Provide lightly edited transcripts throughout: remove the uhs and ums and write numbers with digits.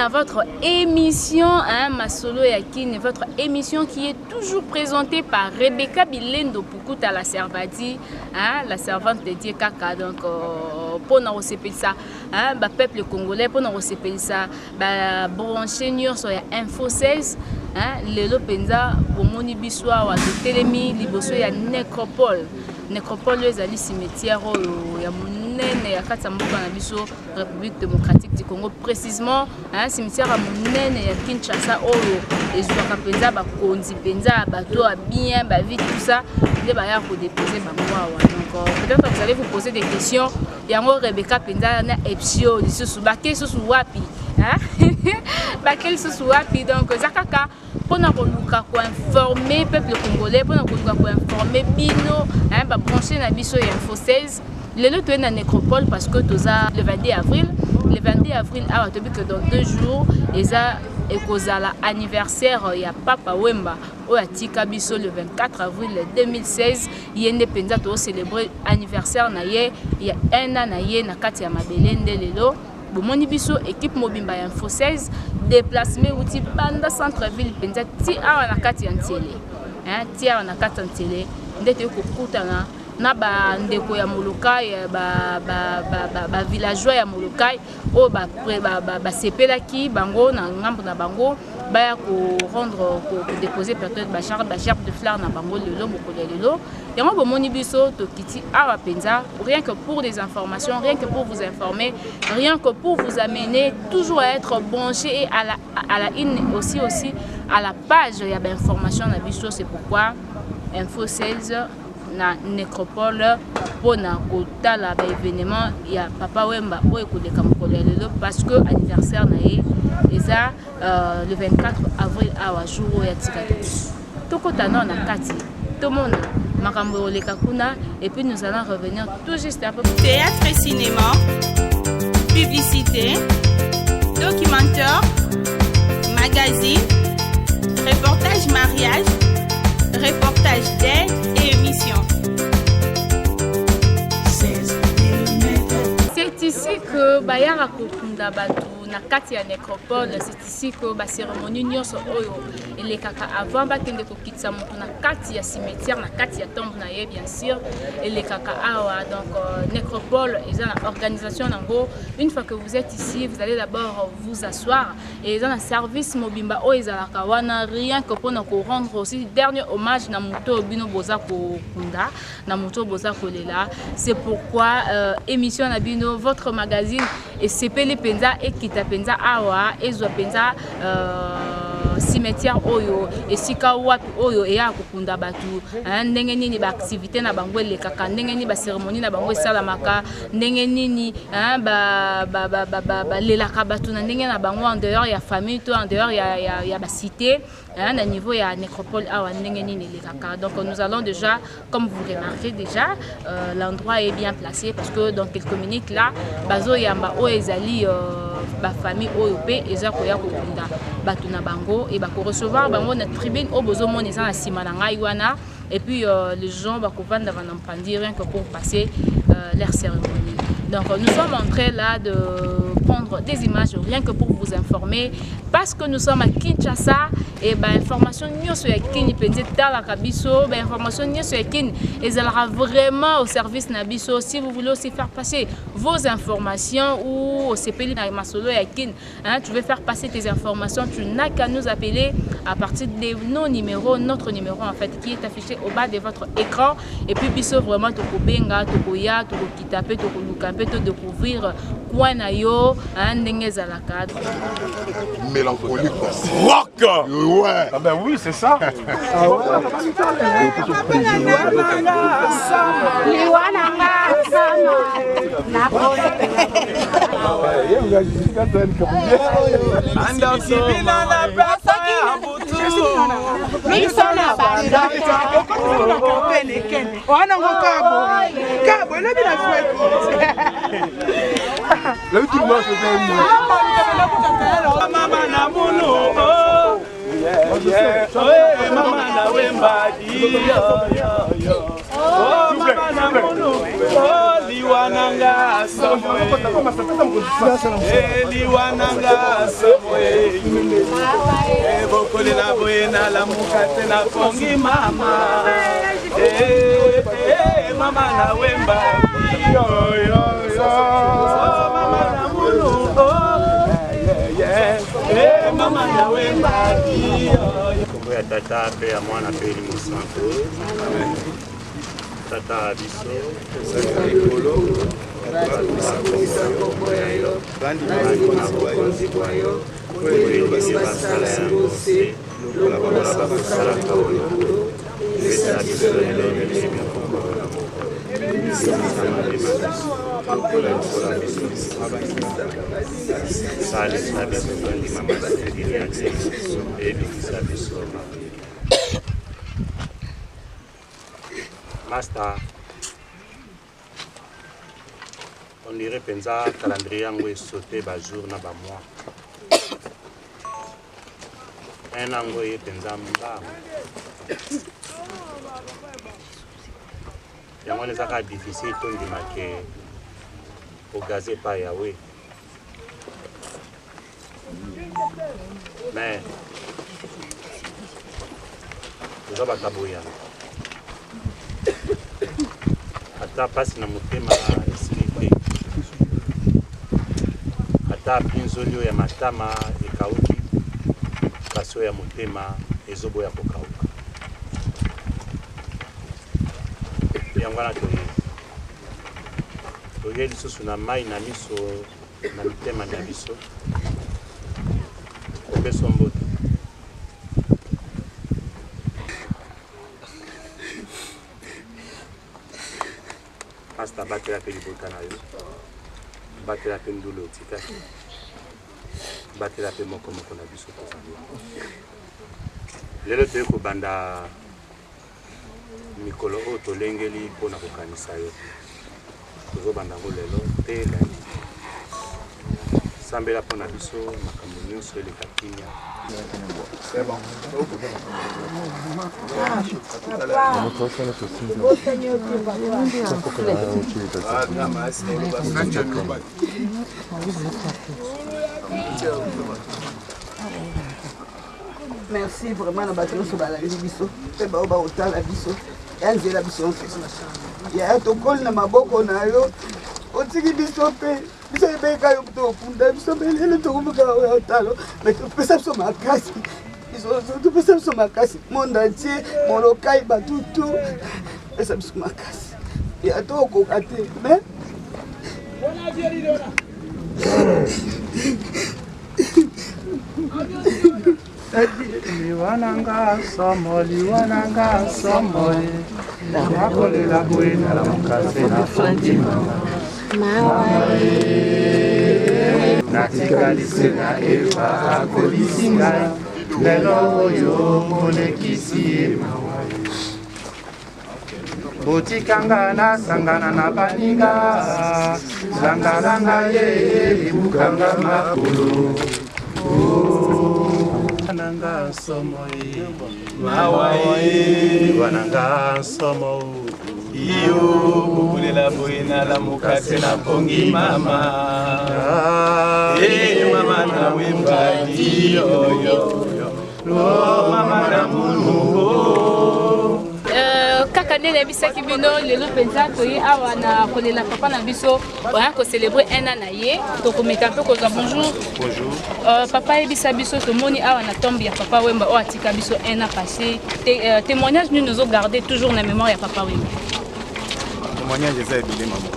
à votre émission, hein, Masolo Yakine, votre émission qui est toujours présentée par Rebecca Bilendo Pukuta la Servadi, hein, la servante de Dieu Kaka. Donc, pour nous recevoir ça, hein, peuple congolais, pour nous recevoir ça, brancher sur Info 16, hein, le Lopenza, pour moni biswa wa de Télémi, liboso ya nécropole. Nécropole, les alliés cimetières, ya munene ya Katsambuka na biso République démocratique du Congo, précisément hein, cimetière à munene ya Kinshasa oyo ezwaka penza ba konzi penza bato a bien ba vite tout ça de ba ya ko déposer ba moi. Donc peut-être que vous allez vous poser des questions. Yango Rebecca penza na epsio lisusu ba kesusu wapi hein ba kesusu wapi. Donc zakaka pour nous informer peuple congolais, pour nous informer bino hein ba brancher na biso ya Info 16. Le lot est dans nécropole parce que tout ça le 22 avril. Le 22 avril, à que dans 2 jours, et ça anniversaire il y a Papa Wemba au Atika Biso le 24 avril 2016. Il y a indépendant pour célébrer anniversaire naie. Il y a un an naie na kati ya Mabelende lelo. Bomoni Biso équipe Mobimba Info 16 déplacement outil banda centre ville penza ti awa na kati ya Ntele. Hein, ti awa na kati ya Ntele. Ndete ko kutana na ba ndeko ya Molokai ba villageois ya Molokai o ba sepelaki bango na ngambo na bango ba ko rendre ko déposer peut-être ba charpe de fleurs na bango lelo mokolo lelo yango bomoni biso to kiti awa penza rien que pour des informations, rien que pour vous informer, rien que pour vous amener toujours à être branché et à la in aussi à la page il y a ba information na biso. C'est pourquoi Info 16 na nécropole pour na kotala ba événement ya Papa Wemba o ekodeka mokolo lelo parce que anniversaire na ye eza le 24 avril awa jour ya tikatus tokota na kati tomona makambo oleka kuna et puis nous allons revenir tout juste après. Théâtre et cinéma, publicité, documentaire, magazine, reportage mariage, reportage d'aide et émission. C'est ici que Bayara Kokunda Batu na kati ya nécropole. C'est ici que ba cérémonie nyonso oyo les kaka avant ba kende ko kitsa mutu na kati ya cimetière na kati ya tombe na ye bien sûr et les kaka awa. Donc nécropole ils ont une organisation nango. Une fois que vous êtes ici, vous allez d'abord vous asseoir et ils ont un service mobimba o ezalaka wana rien que pour nous rendre aussi dernier hommage na muto bino boza ko kunda na muto boza ko lela. C'est pourquoi émission na bino votre magazine et CPL Penza et Kita Penza awa ezwa penza cimetière oyo esika wapi oyo eya kokunda batu ndenge nini ba activité na bango elekaka ndenge nini ba cérémonie na bango esalamaka ndenge nini ba lelaka batu na ndenge na bango en dehors ya famille to en dehors ya ba cité na niveau ya nécropole awa ndenge nini elekaka. Donc nous allons déjà, comme vous remarquez déjà, l'endroit est bien placé parce que dans quelques minutes là bazo yamba o ezali ba famille oyo pe eza koya kokunda batu na bango et ba ko recevoir bango na tribune au bozo mona eza na sima na ngai wana et puis les gens ba ko vanda va n'emprunter rien que pour passer leur cérémonie. Donc nous sommes en train là de prendre des images rien que pour vous informer parce que nous sommes à Kinshasa et ben information nyonso ya Kini penze tala kabiso ben information nyonso ya Kini ezalaka vraiment au service na biso. Si vous voulez aussi faire passer vos informations ou au CPL na Masolo ya Kini, hein, tu veux faire passer tes informations, tu n'as qu'à nous appeler à partir de nos numéros, notre numéro en fait qui est affiché au bas de votre écran et puis biso vraiment to benga to koya to kitape to luka pe to découvrir quoi na yo ndenge zalaka mélancolique rock. Ouais. Ah ben oui, c'est ça. Ah ouais. Liwananga so Eliwananga samoe bokole na boena la mukate na pongi mama mama na wemba yo mama na mulu mama na wemba kombo ya tata pe ya mwana pe li mosanto tata biso ekolo bandi na bokonzi bwayo kwelisi basala yango se lokola basalaka oyo eza biso lelo melemi ya kokolo na moko salisa biso bandima masedili ya te ebikisa biso Master, on dirait penza calendrier yango sauté ba jour na ba mois. Un ango ye penza mba. Yango les aka difficile to ndima ke o gazé pa yawe. Mais nous ba taboya. Ata pasi na motema esirite ata pinzoli ya matama ekauki kasi ya motema ezoboya kokauka yango wana toye lisusu na mai na miso na mitema na biso kopeso mbote Hasta batela pe libota na yo batela pe ndulo tika batela pe moko na biso tozali lelo toye kobanda mikolo oyo tolengeli mpona kokanisa yo tozobanda ngo lelo te sambela mpona biso makambo nyonso eleka kimia Merci vraiment na bato nyonso balandi biso mpe bao baotala biso ya nzela biso nyonso ya tokoli na maboko na yo otiki biso mpe biso ebeka yo tokunda biso mpe lelo tokomika ya otalo mais topesa biso makasi topesa biso makasi monde entier molokai batutu pesa biso makasi ya tokoka te mais liwananga somo nakolela bwena la mukase na fandima natikalise na eva akolisi ngai lelo oyo molekisi ye mawa botikanga nasangana na baninga langalanga ye ebukanga makolo Wananga somo mawae wananga somo iyo kukulela boina la mukase na pongi mama mama na wimba yo mama na mungu kaka ndenge bisaki bino lelo penza toye awa na kolela papa na biso oya ko célébrer un an na ye to komeka pe ko bonjour papa ebisa biso tomoni awa na tombe ya papa Wemba o atika biso un an passé témoignage nous ont gardé toujours na mémoire ya papa Wemba témoignage eza ebele mama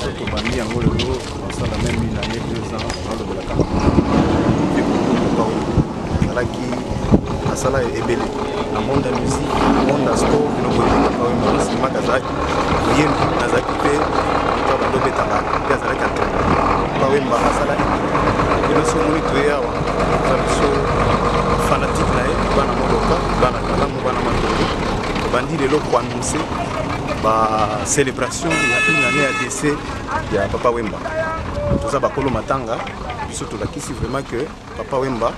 soki obandi yango lelo osala même une année 2 ans olobelaka azalaki asala ebele na monde ya musique na monde ya sport biloko papa Wemba osimaka azalaki oyembi nazalaki mpe to bandobetanga mpe azalaki entraîneur papa Wemba asala elo so omoni toye awa aza biso fanatique na ye bana moloka bana kalamu bana matolo tobandi lelo koannonce célébration ya une année ya décès ya papa Wemba toza bakolo matanga biso tolakisi vraiment que papa Wemba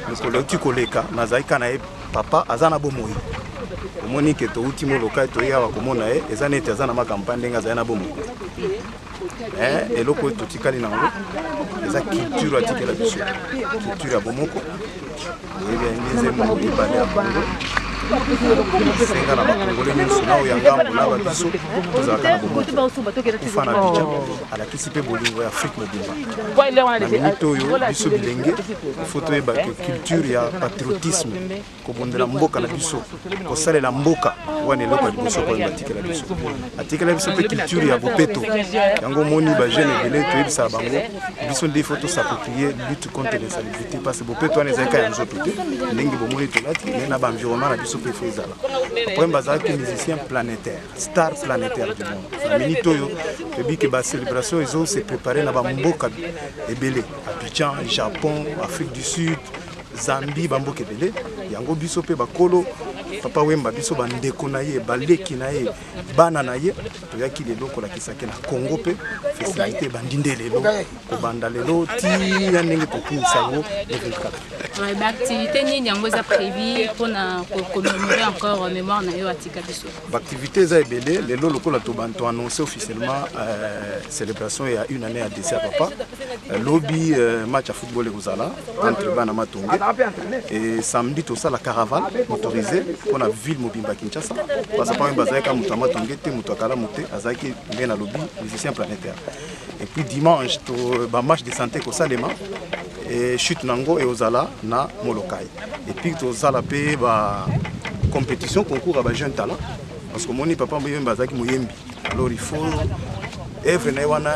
mokolo euti koleka nazalaki ka na ye papa aza na bomoi omoni ke touti molokai toya bakomona ye eza neti aza na makampa ndenge azali na bomoko eloko oyo totikali nango eza culture atikela biso culture ya bomoko oyebi nzembo mibale ya Congo senga na bakongole nyonso na oyo ya ngambo na babiso tozalaka na bomoko kufa na bicha alakisi mpe bolingo ya afrique mobimba na minute oyo biso bilenge ifo toyeba ke culture ya patriotisme kobondela mboka na biso kosalela mboka wana eloko ya liboso koyeba atikela biso mpe culture ya bopeto yango moni bajeune ebele toyebisaka bango biso nde ifo tosaproprie lutte contre l'insalubrité parce que bopeto wana ezalaka ya nzoto te ndenge bomoni tolati me na baenvironnement na biso mpe ifo ezala après bazalaki musicien planétaire star planétaire du monde na minute oyo toyebi ke bacélébration ezo se préparé na bamboka ebele Abidjan, Japon, Afrique du Sud, Zambie, bamboka ebele yango biso mpe bakolo Papa Wemba biso bandeko na ye baleki na ye bana na ye toyaki lelo kolakisaki na Congo mpe festivalite bandinde lelo kobanda lelo ti ya ndenge tokumisa yango 2024. Baactivité nini yango eza prévu mpona commémorer encore mémoire na yo atika biso? Baactivité eza ebele lelo lokola tobanto annoncé officiellement célébration ya une année à décès à papa lobby match à football ekozala entre bana matonge et samedi tosala caravane motorisée pour la ville mobimba Kinshasa parce que papa bazalaka mutu amatonge te mutu akala mote azalaki ngai na lobby musicien planétaire et puis dimanche to ba match de santé kosalema et chute nango et ozala na Molokai et puis tozala pe ba compétition concours à ba jeune talent parce que moni papa mboyembi bazalaki moyembi alors il faut œuvre na wana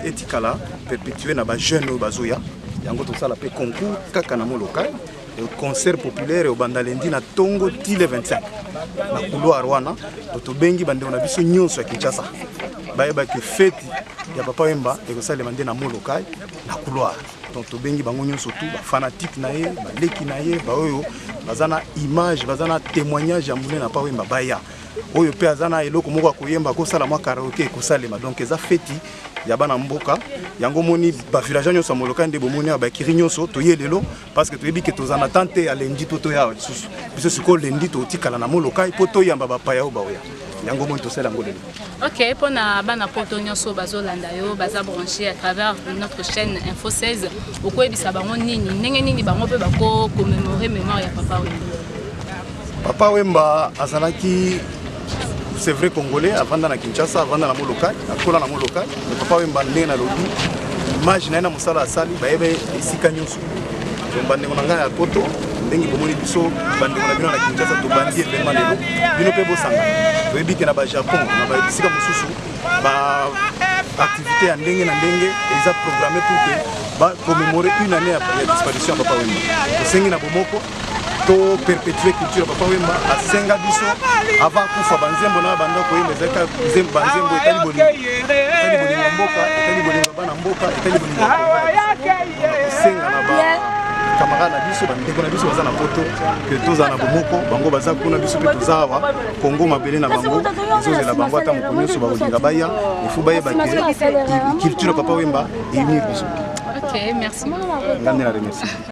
etikala perpétuer na ba jeune bazoya yango tozala pe concours kaka na Molokai le concert populaire au bandalendi na tongo ti le 25 na couloir wana tobengi bande na biso nyonso ya Kinshasa bayeba ke fête ya papa Wemba ekosalema nde na Molokai na couloir donc tobengi bango nyonso tu ba fanatique na ye baleki na ye ba oyo bazana image bazana témoignage ya mune na papa Wemba baya oyo pe azana eloko moko akoyemba kosala mwa karaoke kosalema donc eza fête ya bana mboka yango moni ba village nyonso Molokai nde bomoni ba kiri nyonso toye lelo parce que toyebi ke tozana tante ya lendi to ya susu biso siko lendi to tikala na Molokai po to yamba ba paya ba oya yango moni tosala ngo lelo. OK, pona bana poto nyonso bazolanda yo baza branché à travers notre chaîne Info 16 okoyebisa bango nini ndenge nini bango pe bako commémorer mémoire ya papa Wemba. Papa Wemba azalaki c'est vrai congolais avant dans Kinshasa avant dans Molokai akola na Molokai mais papa Wemba ndenge na lobi image na musala asali bayebe esika nyonso Wemba ndenge na ngana ya poto ndenge bomoni biso bandeko na bino na Kinshasa to bandi vraiment lelo bino pe bosanga toyebi ke na ba Japon na ba esika mosusu ba activité ya ndenge na ndenge eza programmé pour que ba commémorer une année après la disparition de papa Wemba tosengi na bomoko to perpétuer culture papa Wemba asenga biso avant kufa banzembo na banda koyemba ezaka zembo banzembo etali bolingo mboka etali bolingo bana mboka etali bolingo senga na ba camarade na biso bandeko na biso baza na poto que toza na bomoko bango baza kuna biso pe tozawa Congo mabele na bango ezozela bango ata moko nyonso bakolinga baya ifu bayeba ke culture papa Wemba unir biso. OK, merci. Ngandela remercie.